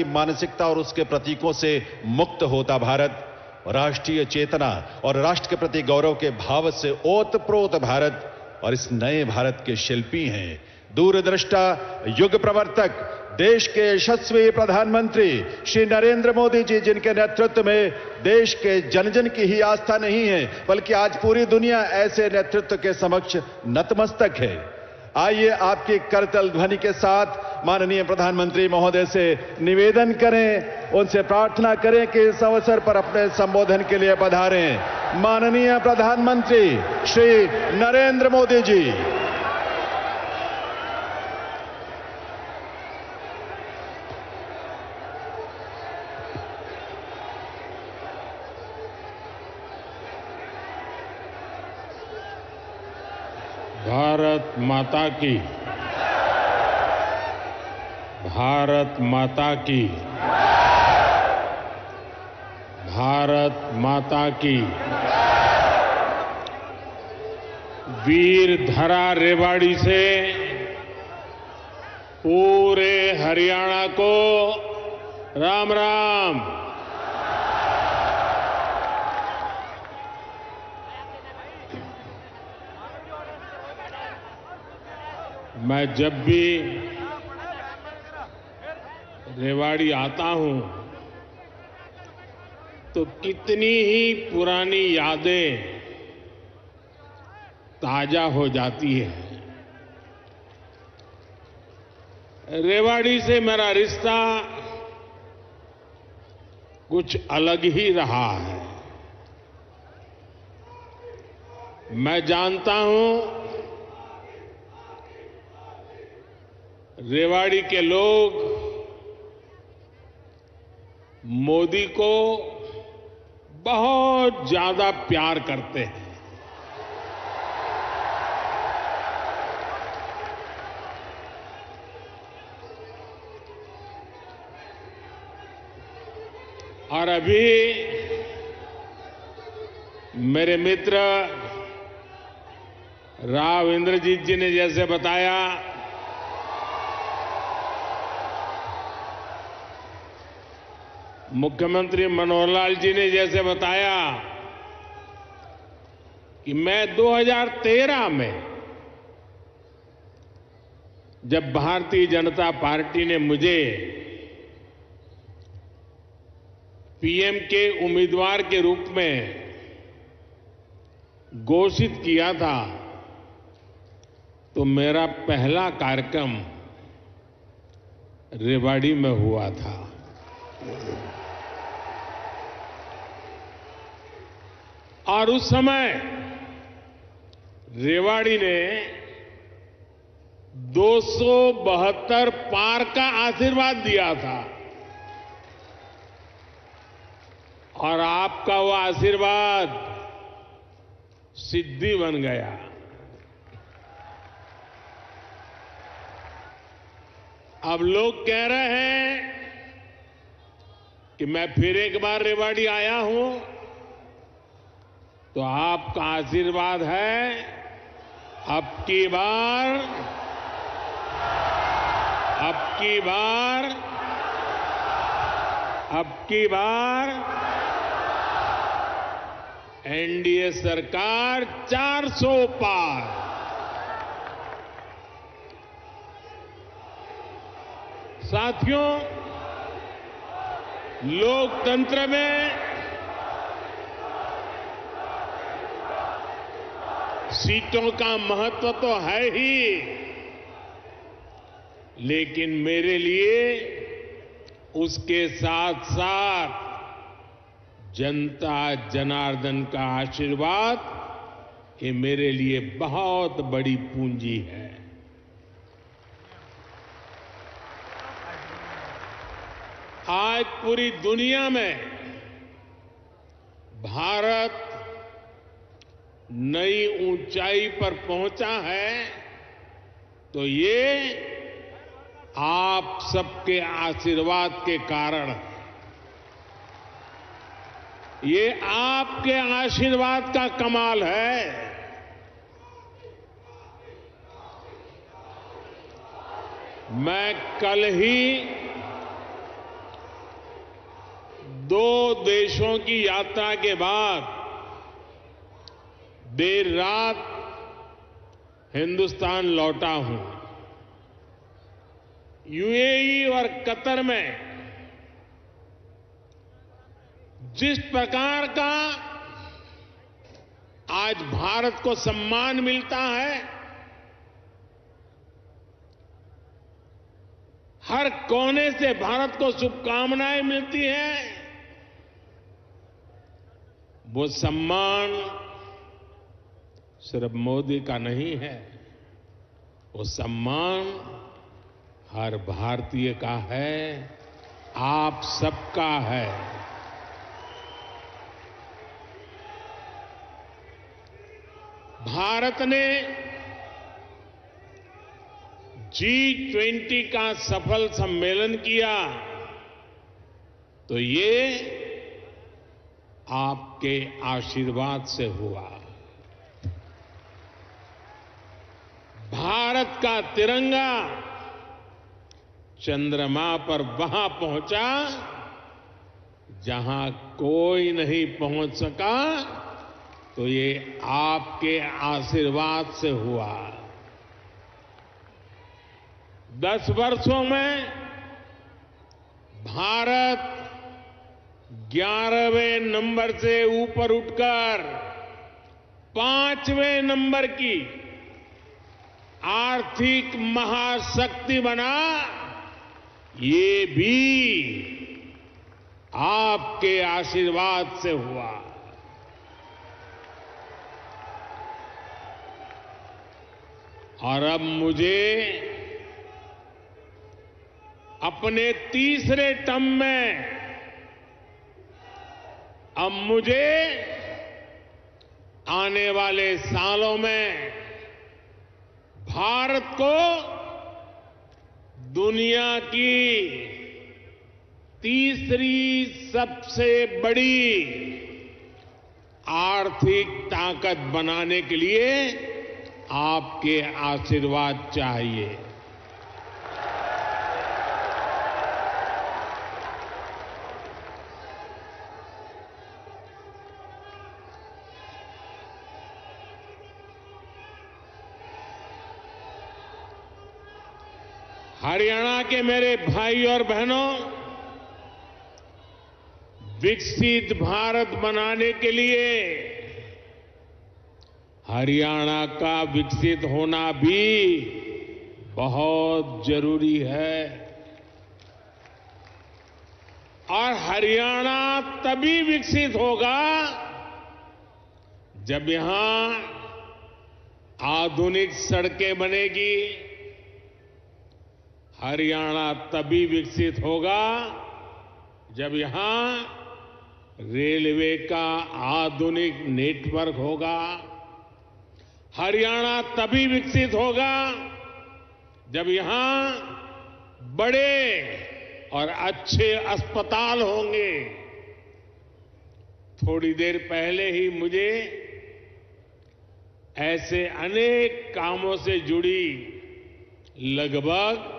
की मानसिकता और उसके प्रतीकों से मुक्त होता भारत, राष्ट्रीय चेतना और राष्ट्र के प्रति गौरव के भाव से ओतप्रोत भारत और इस नए भारत के शिल्पी हैं दूरदृष्टा युग प्रवर्तक देश के यशस्वी प्रधानमंत्री श्री नरेंद्र मोदी जी, जिनके नेतृत्व में देश के जन जन की ही आस्था नहीं है बल्कि आज पूरी दुनिया ऐसे नेतृत्व के समक्ष नतमस्तक है। आइए आपकी करतल ध्वनि के साथ माननीय प्रधानमंत्री महोदय से निवेदन करें, उनसे प्रार्थना करें कि इस अवसर पर अपने संबोधन के लिए पधारें। माननीय प्रधानमंत्री श्री नरेंद्र मोदी जी। भारत माता की, भारत माता की, भारत माता की। वीर धरा रेवाड़ी से पूरे हरियाणा को राम राम। मैं जब भी रेवाड़ी आता हूं तो कितनी ही पुरानी यादें ताजा हो जाती है। रेवाड़ी से मेरा रिश्ता कुछ अलग ही रहा है। मैं जानता हूं रेवाड़ी के लोग मोदी को बहुत ज्यादा प्यार करते हैं। और अभी मेरे मित्र राव इंद्रजीत जी ने जैसे बताया, मुख्यमंत्री मनोहर लाल जी ने जैसे बताया कि मैं 2013 में जब भारतीय जनता पार्टी ने मुझे पीएम के उम्मीदवार के रूप में घोषित किया था तो मेरा पहला कार्यक्रम रेवाड़ी में हुआ था। और उस समय रेवाड़ी ने 272 पार का आशीर्वाद दिया था और आपका वो आशीर्वाद सिद्धि बन गया। अब लोग कह रहे हैं कि मैं फिर एक बार रेवाड़ी आया हूं तो आपका आशीर्वाद है अब की बार एनडीए सरकार 400 पार। साथियों, लोकतंत्र में सीटों का महत्व तो है ही, लेकिन मेरे लिए उसके साथ साथ जनता जनार्दन का आशीर्वाद ये मेरे लिए बहुत बड़ी पूंजी है। आज पूरी दुनिया में भारत नई ऊंचाई पर पहुंचा है तो ये आप सबके आशीर्वाद के कारण, ये आपके आशीर्वाद का कमाल है। मैं कल ही 2 देशों की यात्रा के बाद देर रात हिंदुस्तान लौटा हूं। यूएई और कतर में जिस प्रकार का आज भारत को सम्मान मिलता है, हर कोने से भारत को शुभकामनाएं मिलती हैं, वो सम्मान सिर्फ मोदी का नहीं है, वो सम्मान हर भारतीय का है, आप सबका है। भारत ने G20 का सफल सम्मेलन किया तो ये आपके आशीर्वाद से हुआ। भारत का तिरंगा चंद्रमा पर वहां पहुंचा जहां कोई नहीं पहुंच सका, तो ये आपके आशीर्वाद से हुआ। 10 वर्षों में भारत 11वें नंबर से ऊपर उठकर 5वें नंबर की आर्थिक महाशक्ति बना, ये भी आपके आशीर्वाद से हुआ। और अब मुझे अपने तीसरे टर्म में आने वाले सालों में भारत को दुनिया की तीसरी सबसे बड़ी आर्थिक ताकत बनाने के लिए आपके आशीर्वाद चाहिए। हरियाणा के मेरे भाई और बहनों, विकसित भारत बनाने के लिए हरियाणा का विकसित होना भी बहुत जरूरी है। और हरियाणा तभी विकसित होगा जब यहां आधुनिक सड़कें बनेगी। हरियाणा तभी विकसित होगा जब यहां रेलवे का आधुनिक नेटवर्क होगा। हरियाणा तभी विकसित होगा जब यहां बड़े और अच्छे अस्पताल होंगे। थोड़ी देर पहले ही मुझे ऐसे अनेक कामों से जुड़ी लगभग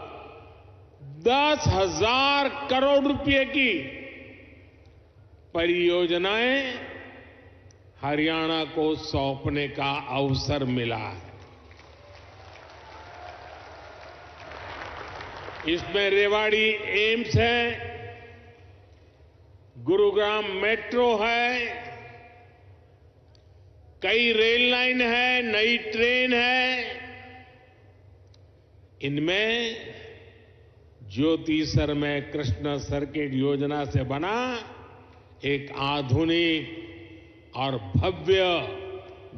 10,000 करोड़ रुपए की परियोजनाएं हरियाणा को सौंपने का अवसर मिला है। इसमें रेवाड़ी एम्स है, गुरुग्राम मेट्रो है, कई रेल लाइन है, नई ट्रेन है। इनमें ज्योति सरमय कृष्ण सर्किट योजना से बना एक आधुनिक और भव्य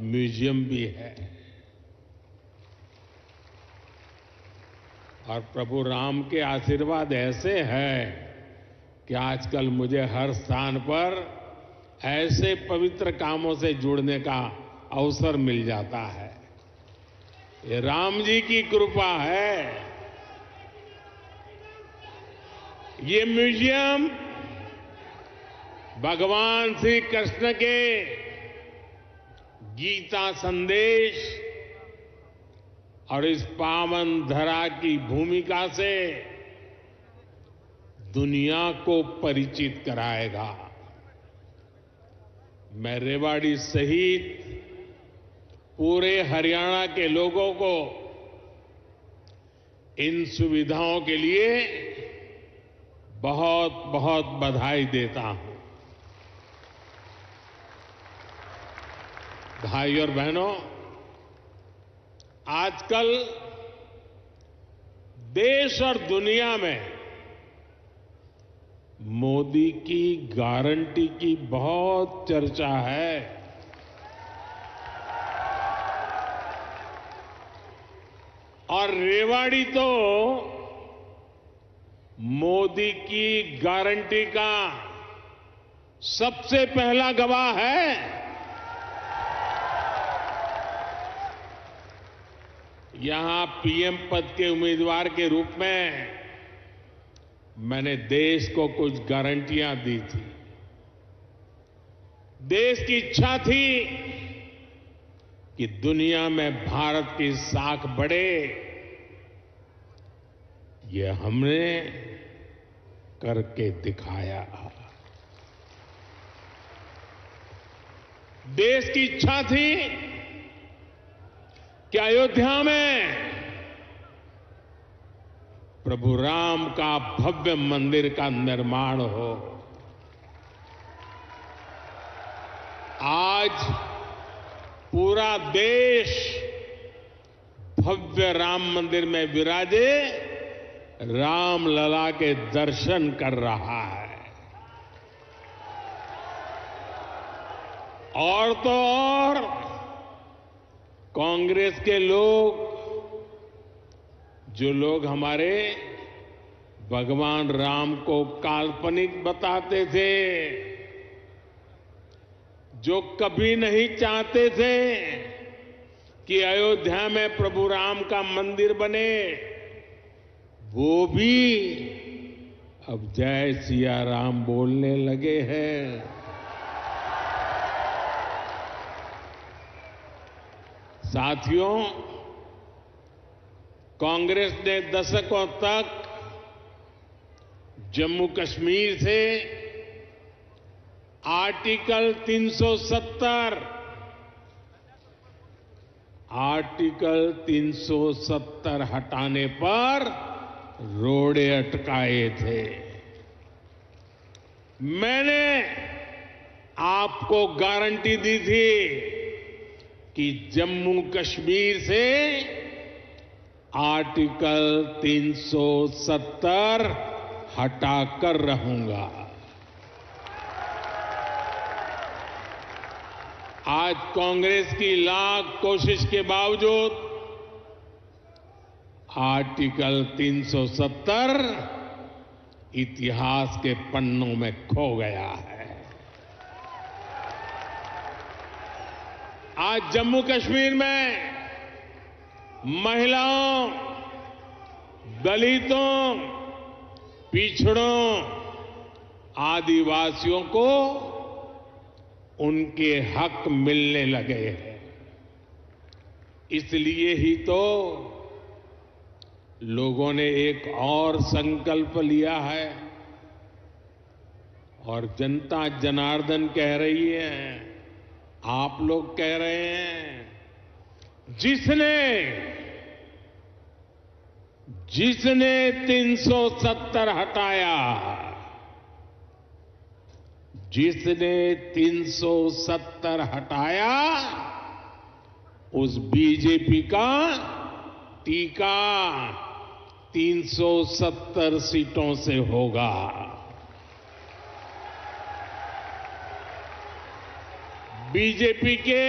म्यूजियम भी है। और प्रभु राम के आशीर्वाद ऐसे हैं कि आजकल मुझे हर स्थान पर ऐसे पवित्र कामों से जुड़ने का अवसर मिल जाता है। ये राम जी की कृपा है। ये म्यूजियम भगवान श्री कृष्ण के गीता संदेश और इस पावन धरा की भूमिका से दुनिया को परिचित कराएगा। मैं रेवाड़ी सहित पूरे हरियाणा के लोगों को इन सुविधाओं के लिए बहुत बहुत बधाई देता हूं। भाई और बहनों, आजकल देश और दुनिया में मोदी की गारंटी की बहुत चर्चा है। और रेवाड़ी तो मोदी की गारंटी का सबसे पहला गवाह है। यहां पीएम पद के उम्मीदवार के रूप में मैंने देश को कुछ गारंटियां दी थी। देश की इच्छा थी कि दुनिया में भारत की साख बढ़े। ये हमने करके दिखाया। देश की इच्छा थी कि अयोध्या में प्रभु राम का भव्य मंदिर का निर्माण हो। आज पूरा देश भव्य राम मंदिर में विराजे राम लला के दर्शन कर रहा है। और तो और कांग्रेस के लोग, जो लोग हमारे भगवान राम को काल्पनिक बताते थे, जो कभी नहीं चाहते थे कि अयोध्या में प्रभु राम का मंदिर बने, वो भी अब जय सिया राम बोलने लगे हैं। साथियों, कांग्रेस ने दशकों तक जम्मू कश्मीर से आर्टिकल 370 हटाने पर रोड़े अटकाए थे। मैंने आपको गारंटी दी थी कि जम्मू कश्मीर से आर्टिकल 370 हटाकर रहूंगा। आज कांग्रेस की लाख कोशिश के बावजूद आर्टिकल 370 इतिहास के पन्नों में खो गया है। आज जम्मू कश्मीर में महिलाओं, दलितों, पिछड़ों, आदिवासियों को उनके हक मिलने लगे हैं। इसलिए ही तो लोगों ने एक और संकल्प लिया है और जनता जनार्दन कह रही है, आप लोग कह रहे हैं, जिसने 370 हटाया, जिसने 370 हटाया, उस बीजेपी का टीका 370 सीटों से होगा। बीजेपी के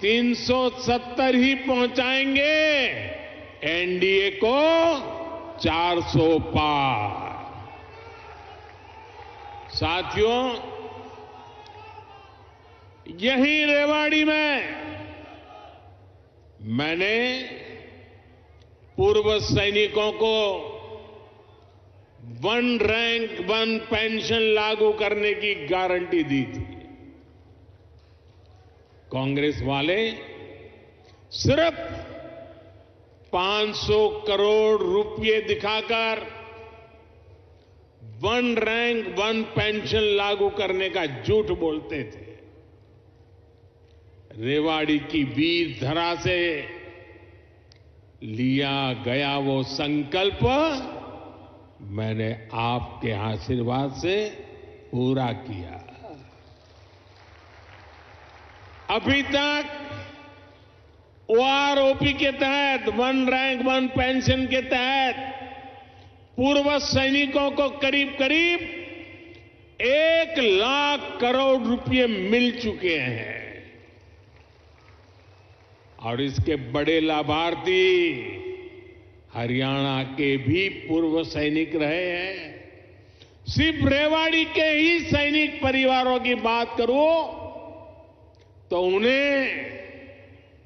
370 ही पहुंचाएंगे एनडीए को 400 पार। साथियों, यहीं रेवाड़ी में मैंने पूर्व सैनिकों को 1 रैंक 1 पेंशन लागू करने की गारंटी दी थी। कांग्रेस वाले सिर्फ 500 करोड़ रुपए दिखाकर वन रैंक वन पेंशन लागू करने का झूठ बोलते थे। रेवाड़ी की वीर धरा से लिया गया वो संकल्प मैंने आपके आशीर्वाद से पूरा किया। अभी तक ओआरओपी के तहत वन रैंक वन पेंशन के तहत पूर्व सैनिकों को करीब करीब 1 लाख करोड़ रुपए मिल चुके हैं और इसके बड़े लाभार्थी हरियाणा के भी पूर्व सैनिक रहे हैं। सिर्फ रेवाड़ी के ही सैनिक परिवारों की बात करूं तो उन्हें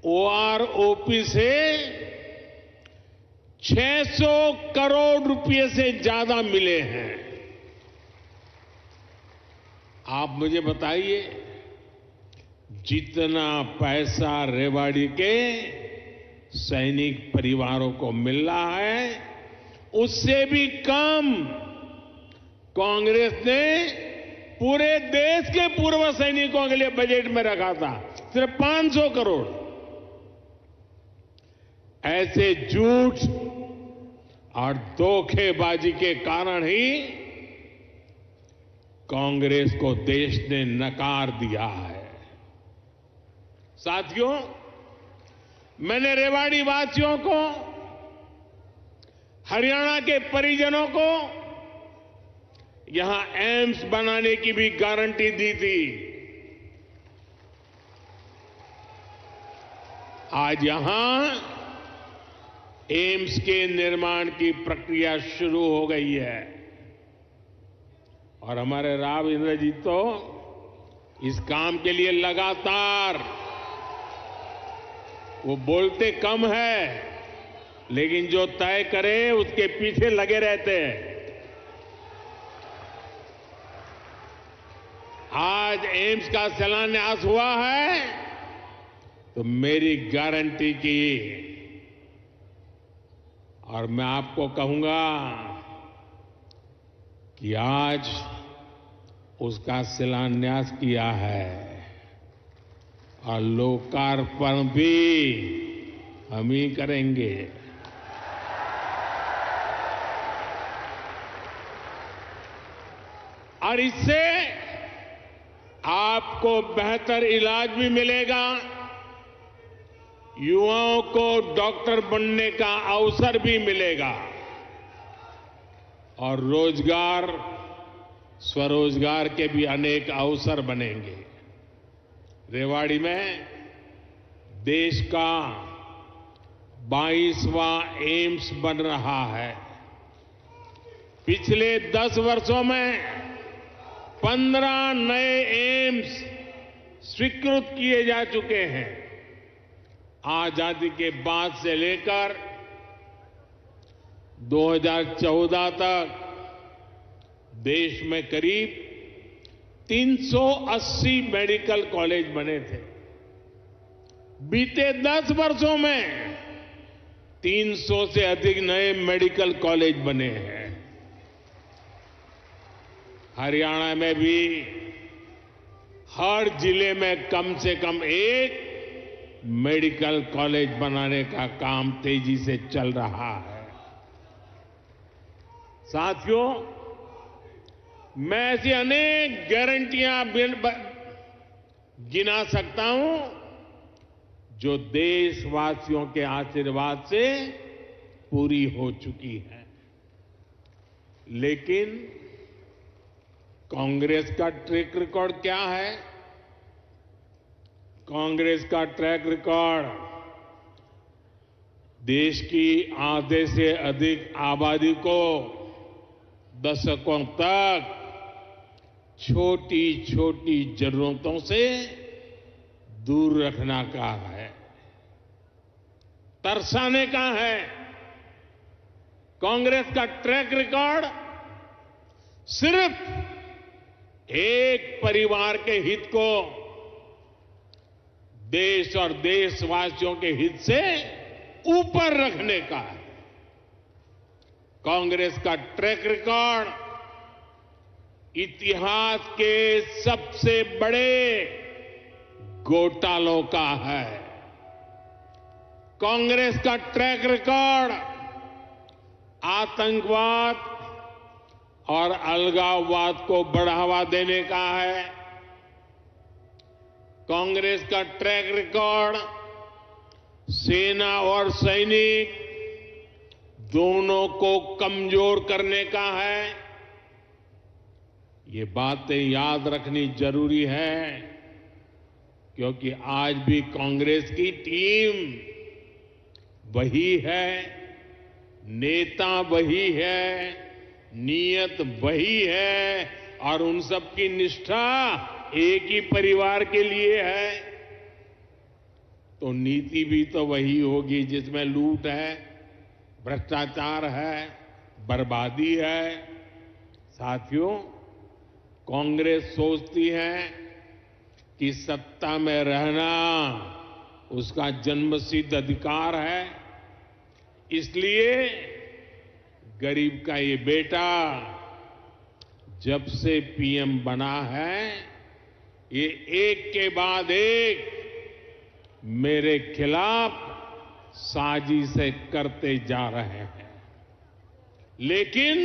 ओआरओपी से 600 करोड़ रुपए से ज्यादा मिले हैं। आप मुझे बताइए, जितना पैसा रेवाड़ी के सैनिक परिवारों को मिल रहा है उससे भी कम कांग्रेस ने पूरे देश के पूर्व सैनिकों के लिए बजट में रखा था, सिर्फ 500 करोड़। ऐसे झूठ और धोखेबाजी के कारण ही कांग्रेस को देश ने नकार दिया है। साथियों, मैंने रेवाड़ी वासियों को, हरियाणा के परिजनों को यहां एम्स बनाने की भी गारंटी दी थी। आज यहां एम्स के निर्माण की प्रक्रिया शुरू हो गई है और हमारे राव इंद्रजीत तो इस काम के लिए लगातार, वो बोलते कम है लेकिन जो तय करे उसके पीछे लगे रहते हैं। आज एम्स का शिलान्यास हुआ है तो मेरी गारंटी की, और मैं आपको कहूंगा कि आज उसका शिलान्यास किया है और लोकार्पण भी हम ही करेंगे। और इससे आपको बेहतर इलाज भी मिलेगा, युवाओं को डॉक्टर बनने का अवसर भी मिलेगा और रोजगार, स्वरोजगार के भी अनेक अवसर बनेंगे। रेवाड़ी में देश का 22वां एम्स बन रहा है। पिछले 10 वर्षों में 15 नए एम्स स्वीकृत किए जा चुके हैं। आजादी के बाद से लेकर 2014 तक देश में करीब 380 मेडिकल कॉलेज बने थे। बीते 10 वर्षों में 300 से अधिक नए मेडिकल कॉलेज बने हैं। हरियाणा में भी हर जिले में कम से कम एक मेडिकल कॉलेज बनाने का काम तेजी से चल रहा है। साथियों, मैं ऐसी अनेक गारंटियां गिना सकता हूं जो देशवासियों के आशीर्वाद से पूरी हो चुकी है। लेकिन कांग्रेस का ट्रैक रिकॉर्ड क्या है? कांग्रेस का ट्रैक रिकॉर्ड देश की आधे से अधिक आबादी को दशकों तक छोटी छोटी जरूरतों से दूर रखना का है, तरसाने का है। कांग्रेस का ट्रैक रिकॉर्ड सिर्फ एक परिवार के हित को देश और देशवासियों के हित से ऊपर रखने का है। कांग्रेस का ट्रैक रिकॉर्ड इतिहास के सबसे बड़े घोटालों का है। कांग्रेस का ट्रैक रिकॉर्ड आतंकवाद और अलगाववाद को बढ़ावा देने का है। कांग्रेस का ट्रैक रिकॉर्ड सेना और सैनिक दोनों को कमजोर करने का है। ये बातें याद रखनी जरूरी है, क्योंकि आज भी कांग्रेस की टीम वही है, नेता वही है, नीयत वही है और उन सब की निष्ठा एक ही परिवार के लिए है। तो नीति भी तो वही होगी जिसमें लूट है, भ्रष्टाचार है, बर्बादी है। साथियों, कांग्रेस सोचती है कि सत्ता में रहना उसका जन्मसिद्ध अधिकार है, इसलिए गरीब का ये बेटा जब से पीएम बना है, ये एक के बाद एक मेरे खिलाफ साजिशें करते जा रहे हैं। लेकिन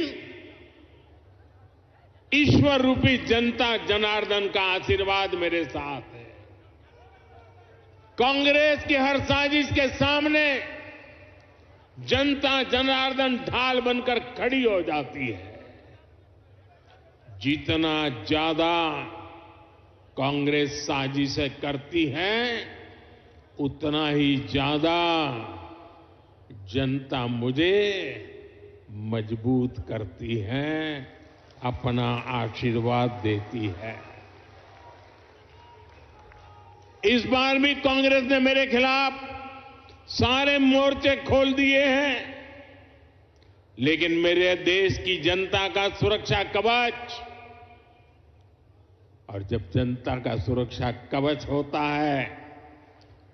ईश्वर रूपी जनता जनार्दन का आशीर्वाद मेरे साथ है। कांग्रेस की हर साजिश के सामने जनता जनार्दन ढाल बनकर खड़ी हो जाती है। जितना ज्यादा कांग्रेस साजिशें करती है, उतना ही ज्यादा जनता मुझे मजबूत करती है, अपना आशीर्वाद देती है। इस बार भी कांग्रेस ने मेरे खिलाफ सारे मोर्चे खोल दिए हैं, लेकिन मेरे देश की जनता का सुरक्षा कवच, और जब जनता का सुरक्षा कवच होता है,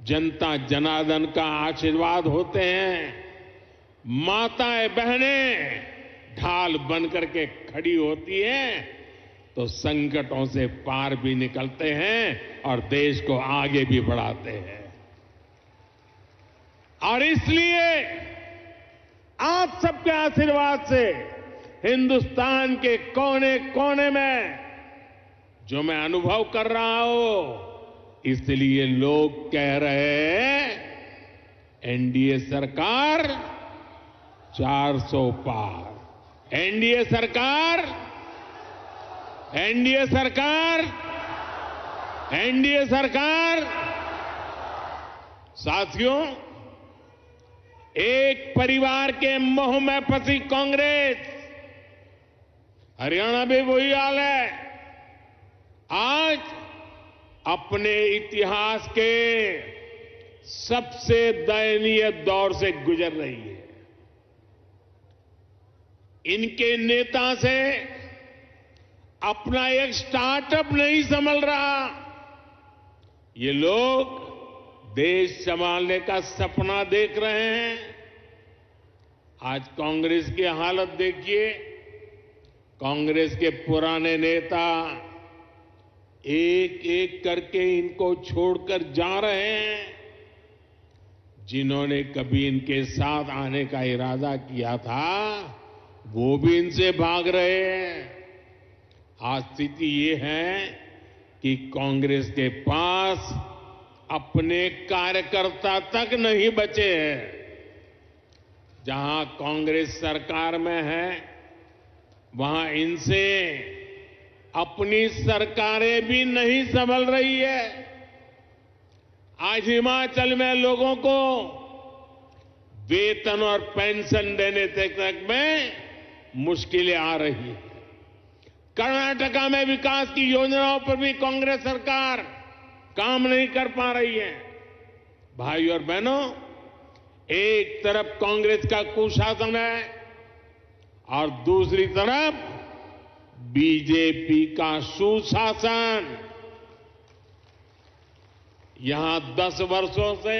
जनता जनार्दन का आशीर्वाद होते हैं, माताएं बहनें ढाल बनकर के खड़ी होती हैं, तो संकटों से पार भी निकलते हैं और देश को आगे भी बढ़ाते हैं। और इसलिए आप सबके आशीर्वाद से हिंदुस्तान के कोने कोने में जो मैं अनुभव कर रहा हूं, इसलिए लोग कह रहे हैं एनडीए सरकार 400 पार। एनडीए सरकार, एनडीए सरकार, एनडीए सरकार। साथियों, एक परिवार के मोह में फंसी कांग्रेस, हरियाणा भी वही हाल है, आज अपने इतिहास के सबसे दयनीय दौर से गुजर रही है। इनके नेता से अपना एक स्टार्टअप नहीं संभल रहा। ये लोग देश संभालने का सपना देख रहे हैं। आज कांग्रेस की हालत देखिए। कांग्रेस के पुराने नेता एक एक करके इनको छोड़कर जा रहे हैं। जिन्होंने कभी इनके साथ आने का इरादा किया था, वो भी इनसे भाग रहे हैं। आज स्थिति ये है कि कांग्रेस के पास अपने कार्यकर्ता तक नहीं बचे हैं। जहां कांग्रेस सरकार में है, वहां इनसे अपनी सरकारें भी नहीं संभल रही है। आज हिमाचल में लोगों को वेतन और पेंशन देने तक में मुश्किलें आ रही है। कर्नाटका में विकास की योजनाओं पर भी कांग्रेस सरकार काम नहीं कर पा रही है। भाई और बहनों, एक तरफ कांग्रेस का कुशासन है और दूसरी तरफ बीजेपी का सुशासन। यहां 10 वर्षों से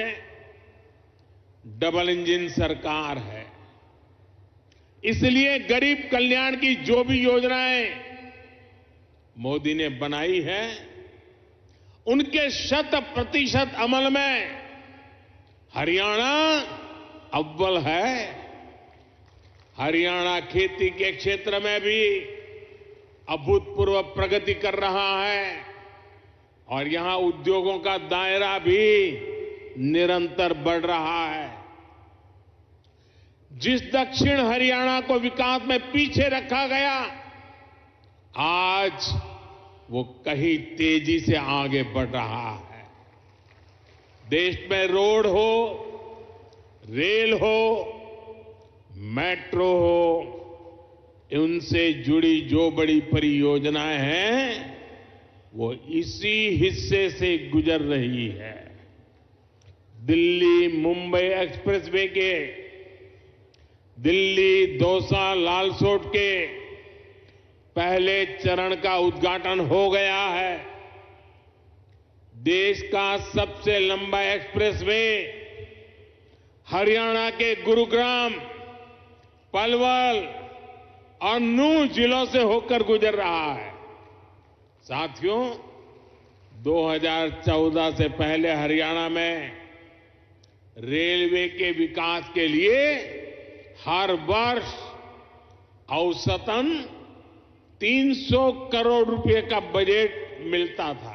डबल इंजन सरकार है। इसलिए गरीब कल्याण की जो भी योजनाएं मोदी ने बनाई है, उनके 100% अमल में हरियाणा अव्वल है। हरियाणा खेती के क्षेत्र में भी अभूतपूर्व प्रगति कर रहा है और यहां उद्योगों का दायरा भी निरंतर बढ़ रहा है। जिस दक्षिण हरियाणा को विकास में पीछे रखा गया, आज वो कहीं तेजी से आगे बढ़ रहा है। देश में रोड हो, रेल हो, मेट्रो हो, उनसे जुड़ी जो बड़ी परियोजनाएं हैं, वो इसी हिस्से से गुजर रही है। दिल्ली मुंबई एक्सप्रेसवे के, दिल्ली दौसा लालसोट के पहले चरण का उद्घाटन हो गया है। देश का सबसे लंबा एक्सप्रेसवे हरियाणा के गुरुग्राम, पलवल और नूंह जिलों से होकर गुजर रहा है। साथियों, 2014 से पहले हरियाणा में रेलवे के विकास के लिए हर वर्ष औसतन 300 करोड़ रुपए का बजट मिलता था।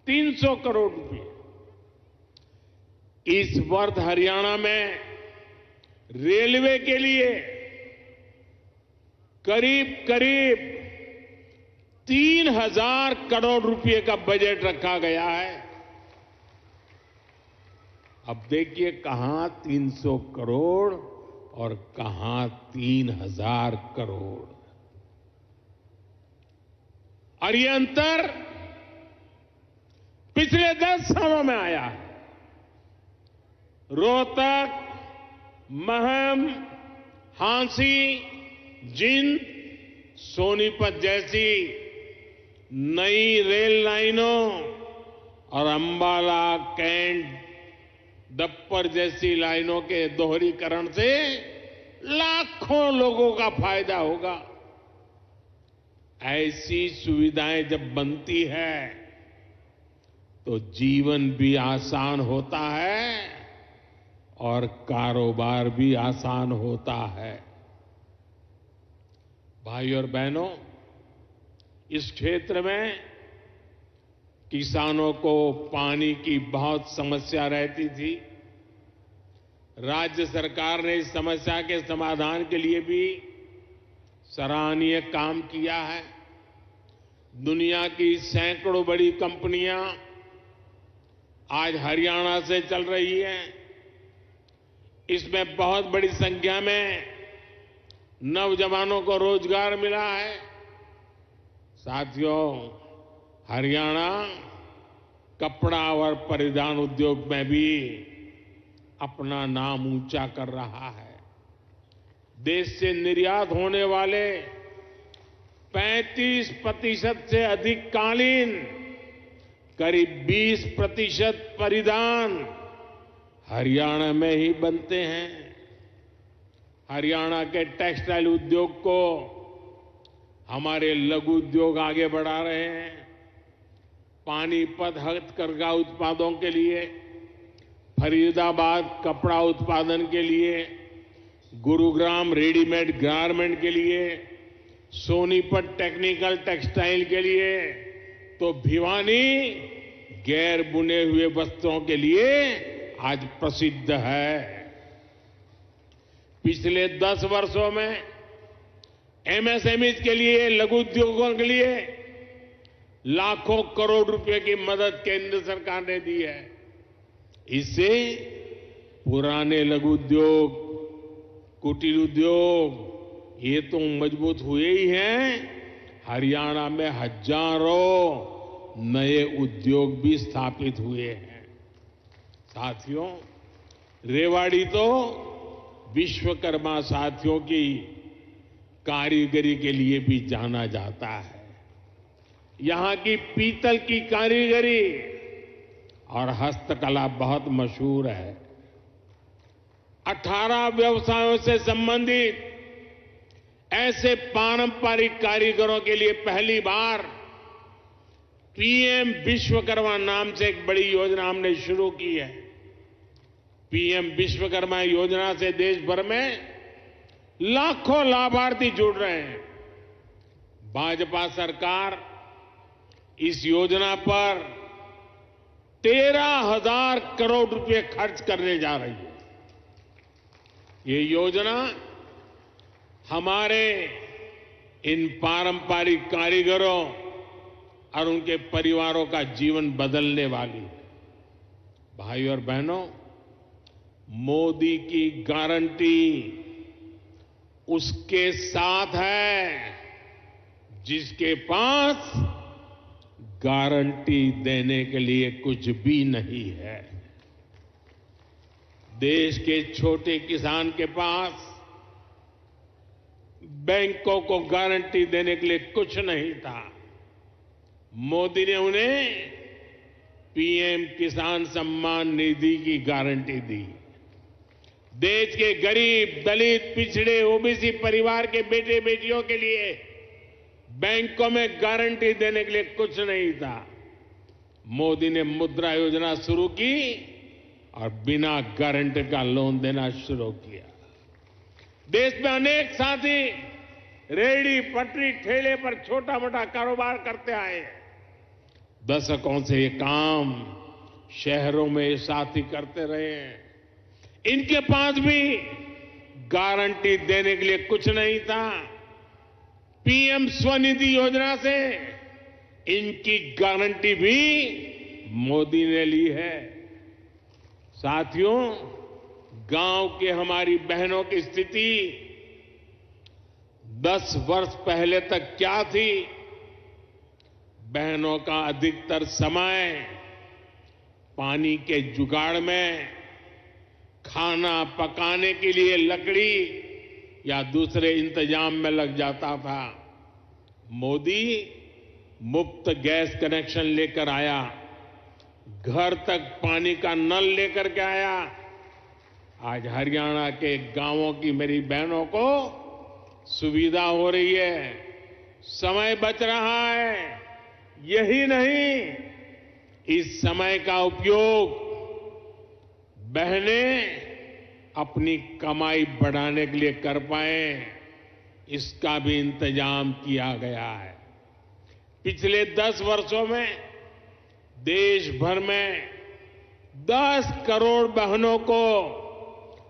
300 करोड़ रुपए। इस वर्ष हरियाणा में रेलवे के लिए करीब करीब 3000 करोड़ रुपए का बजट रखा गया है। अब देखिए, कहां 300 करोड़ और कहां 3000 करोड़, और ये अंतर पिछले 10 सालों में आया है। रोहतक, महम, हांसी, जिंद, सोनीपत जैसी नई रेल लाइनों और अंबाला, कैंट, दप्पर जैसी लाइनों के दोहरीकरण से लाखों लोगों का फायदा होगा। ऐसी सुविधाएं जब बनती है तो जीवन भी आसान होता है और कारोबार भी आसान होता है। भाई और बहनों, इस क्षेत्र में किसानों को पानी की बहुत समस्या रहती थी। राज्य सरकार ने इस समस्या के समाधान के लिए भी सराहनीय काम किया है। दुनिया की सैकड़ों बड़ी कंपनियां आज हरियाणा से चल रही हैं। इसमें बहुत बड़ी संख्या में नौजवानों को रोजगार मिला है। साथियों, हरियाणा कपड़ा और परिधान उद्योग में भी अपना नाम ऊंचा कर रहा है। देश से निर्यात होने वाले 35% से अधिक कालीन, करीब 20% परिधान हरियाणा में ही बनते हैं। हरियाणा के टेक्सटाइल उद्योग को हमारे लघु उद्योग आगे बढ़ा रहे हैं। पानीपत हथकरघा उत्पादों के लिए, फरीदाबाद कपड़ा उत्पादन के लिए, गुरुग्राम रेडीमेड गारमेंट के लिए, सोनीपत टेक्निकल टेक्सटाइल के लिए, तो भिवानी गैर बुने हुए वस्त्रों के लिए आज प्रसिद्ध है। पिछले 10 वर्षों में एमएसएमई के लिए, लघु उद्योगों के लिए लाखों करोड़ रुपए की मदद केंद्र सरकार ने दी है। इससे पुराने लघु उद्योग, कुटीर उद्योग ये तो मजबूत हुए ही हैं, हरियाणा में हजारों नए उद्योग भी स्थापित हुए हैं। साथियों, रेवाड़ी तो विश्वकर्मा साथियों की कारीगरी के लिए भी जाना जाता है। यहां की पीतल की कारीगरी और हस्तकला बहुत मशहूर है। 18 व्यवसायों से संबंधित ऐसे पारंपरिक कारीगरों के लिए पहली बार पीएम विश्वकर्मा नाम से एक बड़ी योजना हमने शुरू की है। पीएम विश्वकर्मा योजना से देश भर में लाखों लाभार्थी जुड़ रहे हैं। भाजपा सरकार इस योजना पर 13,000 करोड़ रुपए खर्च करने जा रही है। ये योजना हमारे इन पारंपरिक कारीगरों और उनके परिवारों का जीवन बदलने वाली है। भाई और बहनों, मोदी की गारंटी उसके साथ है जिसके पास गारंटी देने के लिए कुछ भी नहीं है। देश के छोटे किसान के पास बैंकों को गारंटी देने के लिए कुछ नहीं था। मोदी ने उन्हें पीएम किसान सम्मान निधि की गारंटी दी। देश के गरीब, दलित, पिछड़े, ओबीसी परिवार के बेटे बेटियों के लिए बैंकों में गारंटी देने के लिए कुछ नहीं था। मोदी ने मुद्रा योजना शुरू की और बिना गारंटी का लोन देना शुरू किया। देश में अनेक साथी रेहड़ी, पटरी, ठेले पर छोटा मोटा कारोबार करते आए हैं। दशकों से ये काम शहरों में ये साथी करते रहे हैं। इनके पास भी गारंटी देने के लिए कुछ नहीं था। पीएम स्वनिधि योजना से इनकी गारंटी भी मोदी ने ली है। साथियों, गांव के हमारी बहनों की स्थिति 10 वर्ष पहले तक क्या थी? बहनों का अधिकतर समय पानी के जुगाड़ में, खाना पकाने के लिए लकड़ी या दूसरे इंतजाम में लग जाता था। मोदी मुफ्त गैस कनेक्शन लेकर आया, घर तक पानी का नल लेकर के आया। आज हरियाणा के गांवों की मेरी बहनों को सुविधा हो रही है, समय बच रहा है। यही नहीं, इस समय का उपयोग बहनें अपनी कमाई बढ़ाने के लिए कर पाए, इसका भी इंतजाम किया गया है। पिछले 10 वर्षों में देश भर में 10 करोड़ बहनों को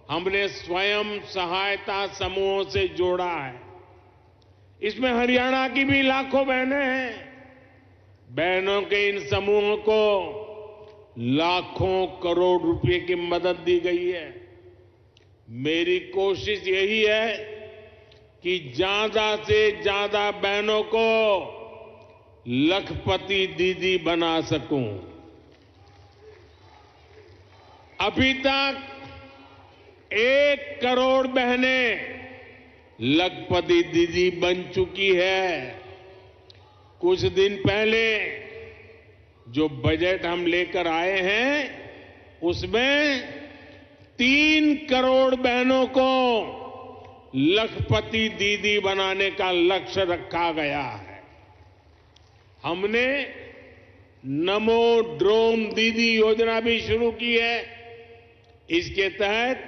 हमने स्वयं सहायता समूहों से जोड़ा है। इसमें हरियाणा की भी लाखों बहनें हैं। बहनों के इन समूहों को लाखों करोड़ रुपए की मदद दी गई है। मेरी कोशिश यही है कि ज्यादा से ज्यादा बहनों को लखपति दीदी बना सकूं। अभी तक 1 करोड़ बहनें लखपति दीदी बन चुकी है। कुछ दिन पहले जो बजट हम लेकर आए हैं, उसमें 3 करोड़ बहनों को लखपति दीदी बनाने का लक्ष्य रखा गया है। हमने नमो ड्रोन दीदी योजना भी शुरू की है। इसके तहत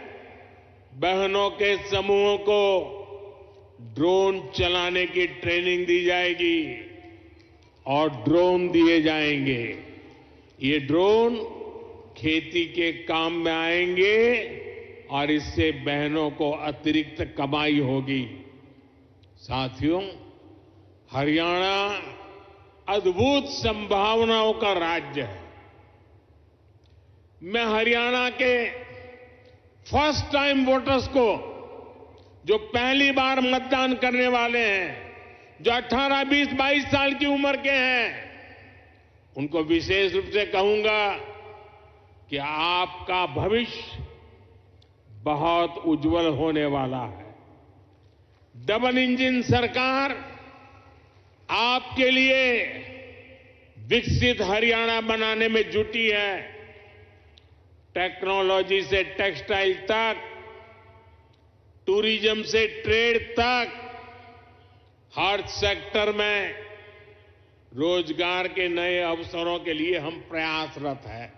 बहनों के समूहों को ड्रोन चलाने की ट्रेनिंग दी जाएगी और ड्रोन दिए जाएंगे। ये ड्रोन खेती के काम में आएंगे और इससे बहनों को अतिरिक्त कमाई होगी। साथियों, हरियाणा अद्भुत संभावनाओं का राज्य है। मैं हरियाणा के फर्स्ट टाइम वोटर्स को, जो पहली बार मतदान करने वाले हैं, जो 18, 20, 22 साल की उम्र के हैं, उनको विशेष रूप से कहूंगा कि आपका भविष्य बहुत उज्जवल होने वाला है। डबल इंजन सरकार आपके लिए विकसित हरियाणा बनाने में जुटी है। टेक्नोलॉजी से टेक्सटाइल तक, टूरिज्म से ट्रेड तक, हर सेक्टर में रोजगार के नए अवसरों के लिए हम प्रयासरत हैं।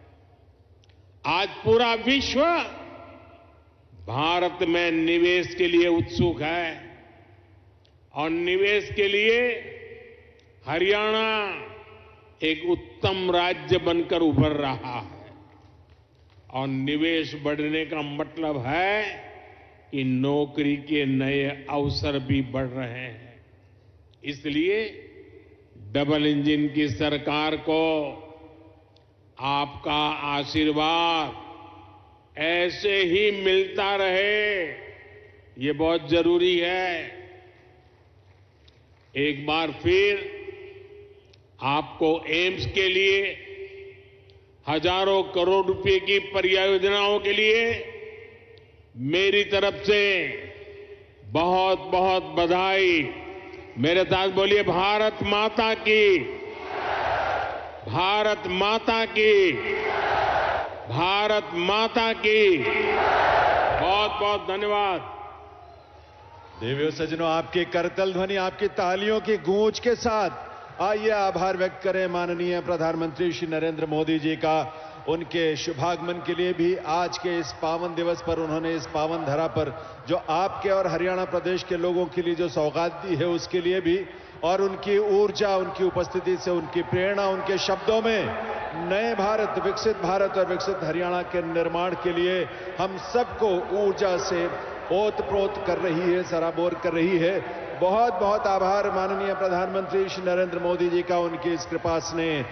आज पूरा विश्व भारत में निवेश के लिए उत्सुक है और निवेश के लिए हरियाणा एक उत्तम राज्य बनकर उभर रहा है। और निवेश बढ़ने का मतलब है कि नौकरी के नए अवसर भी बढ़ रहे हैं। इसलिए डबल इंजन की सरकार को आपका आशीर्वाद ऐसे ही मिलता रहे, ये बहुत जरूरी है। एक बार फिर आपको एम्स के लिए हजारों करोड़ रुपए की परियोजनाओं के लिए मेरी तरफ से बहुत बहुत बधाई। मेरे साथ बोलिए, भारत माता की, भारत माता की, भारत माता की। बहुत बहुत धन्यवाद। देवियों सज्जनों, आपके करतल ध्वनि, आपकी तालियों की गूंज के साथ आइए आभार व्यक्त करें माननीय प्रधानमंत्री श्री नरेंद्र मोदी जी का। उनके शुभागमन के लिए भी आज के इस पावन दिवस पर उन्होंने इस पावन धरा पर जो आपके और हरियाणा प्रदेश के लोगों के लिए जो सौगात दी है उसके लिए भी, और उनकी ऊर्जा, उनकी उपस्थिति से, उनकी प्रेरणा, उनके शब्दों में नए भारत, विकसित भारत और विकसित हरियाणा के निर्माण के लिए हम सबको ऊर्जा से ओतप्रोत कर रही है, सराबोर कर रही है। बहुत बहुत आभार माननीय प्रधानमंत्री श्री नरेंद्र मोदी जी का, उनकी इस कृपा स्नेह